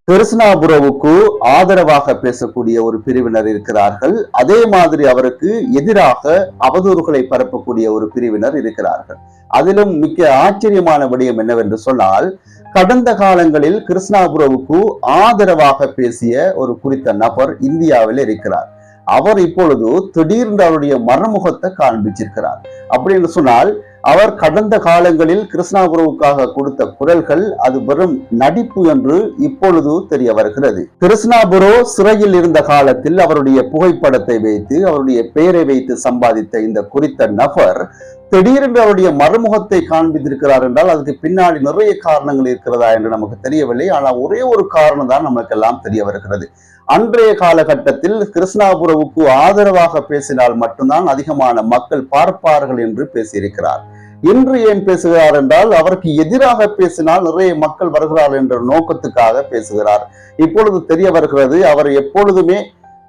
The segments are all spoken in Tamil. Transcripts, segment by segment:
கிருஷ்ணாபுரவுக்கு ஆதரவாக பேசக்கூடிய ஒரு பிரிவினர் இருக்கிறார்கள். அதே மாதிரி அவருக்கு எதிராக அவதூறுகளை பரப்பக்கூடிய ஒரு பிரிவினர் இருக்கிறார்கள். அதிலும் மிக ஆச்சரியமான விடயம் என்னவென்று சொன்னால், கடந்த காலங்களில் கிருஷ்ணாபுரவுக்கு ஆதரவாக பேசிய ஒரு குறித்த நபர் இந்தியாவில் இருக்கிறார். அவர் இப்பொழுது திடீர்னு அவருடைய மறைமுகத்தை காண்பிச்சிருக்கிறார். அப்படின்னு சொன்னால், அவர் கடந்த காலங்களில் கிருஷ்ணாபுரவுக்காக கொடுத்த குரல்கள் அது வெறும் நடிப்பு என்று இப்பொழுது தெரிய வருகிறது. கிருஷ்ணாபுரோ சிறையில் இருந்த காலத்தில் அவருடைய புகைப்படத்தை வைத்து அவருடைய பெயரை வைத்து சம்பாதித்த இந்த குறித்த நபர் திடீரென்று அவருடைய மறுமுகத்தை காண்பித்திருக்கிறார் என்றால் அதுக்கு பின்னாடி நிறைய காரணங்கள் இருக்கிறதா என்று நமக்கு தெரியவில்லை. ஆனால் ஒரே ஒரு காரணம் தான் நமக்கு எல்லாம் தெரிய வருகிறது. அன்றைய காலகட்டத்தில் கிருஷ்ணாபுரவுக்கு ஆதரவாக பேசினால் மட்டும்தான் அதிகமான மக்கள் பார்ப்பார்கள் என்று பேசியிருக்கிறார். இன்று ஏன் பேசுகிறார் என்றால், அவருக்கு எதிராக பேசினால் நிறைய மக்கள் வருகிறார் என்ற நோக்கத்துக்காக பேசுகிறார். இப்பொழுது தெரிய வருகிறது, அவர் எப்பொழுதுமே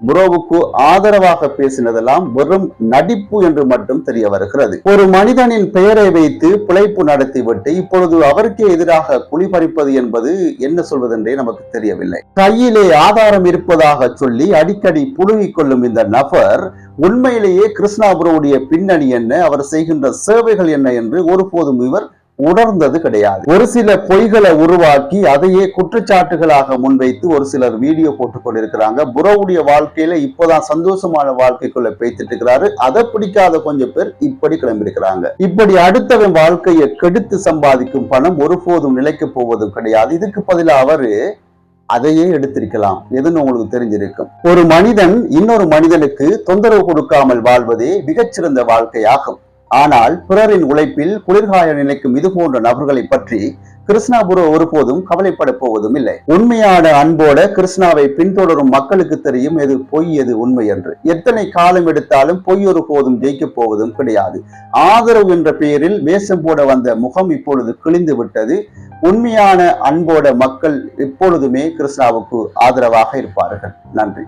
புரோவுக்கு ஆதரவாக பேசினதெல்லாம் வெறும் நடிப்பு என்று மட்டும் தெரிய வருகிறது. ஒரு மனிதனின் பெயரை வைத்து பிழைப்பு நடத்திவிட்டு இப்பொழுது அவருக்கே எதிராக குளிபறிப்பது என்பது என்ன சொல்வதென்றே நமக்கு தெரியவில்லை. கையிலே ஆதாரம் இருப்பதாக சொல்லி அடிக்கடி புழுகிக் கொள்ளும் இந்த நபர் உண்மையிலேயே கிருஷ்ணாபுரவுடைய பின்னணி என்ன, அவர் செய்கின்ற சேவைகள் என்ன என்று ஒருபோதும் இவர் உணர்ந்தது கிடையாது. ஒரு சில பொய்களை உருவாக்கி அதையே குற்றச்சாட்டுகளாக முன்வைத்து ஒரு சிலர் வீடியோ போட்டுக் கொண்டிருக்கிறாங்க. புரோவுடைய வாழ்க்கையில இப்பதான் சந்தோஷமான வாழ்க்கைக்குள்ள பேசிட்டு இருக்கிறாரு. அதை பிடிக்காத கொஞ்சம் பேர் இப்படி கிளம்பியிருக்கிறாங்க. இப்படி அடுத்தவன் வாழ்க்கையை கெடுத்து சம்பாதிக்கும் பணம் ஒருபோதும் நிலைக்க போவதும் கிடையாது. இதுக்கு பதிலாக அவரு அதையே எடுத்திருக்கலாம். எதுன்னு உங்களுக்கு தெரிஞ்சிருக்கும். ஒரு மனிதன் இன்னொரு மனிதனுக்கு தொந்தரவு கொடுக்காமல் வாழ்வதே மிகச்சிறந்த வாழ்க்கையாகும். ஆனால் பிறரின் உழைப்பில் குளிர்காய நினைக்கும் இது போன்ற நபர்களை பற்றி கிருஷ்ணாபுரோ ஒருபோதும் கவலைப்பட போவதும் இல்லை. உண்மையான அன்போட கிருஷ்ணாவை பின்தொடரும் மக்களுக்கு தெரியும் எது பொய் எது உண்மை என்று. எத்தனை காலம் எடுத்தாலும் பொய் ஒரு போதும் ஜெயிக்க போவதும் கிடையாது. ஆதரவு என்ற பெயரில் வேஷம் போட வந்த முகம் இப்பொழுது கிழிந்து விட்டது. உண்மையான அன்போட மக்கள் எப்பொழுதுமே கிருஷ்ணாவுக்கு ஆதரவாக இருப்பார்கள். நன்றி.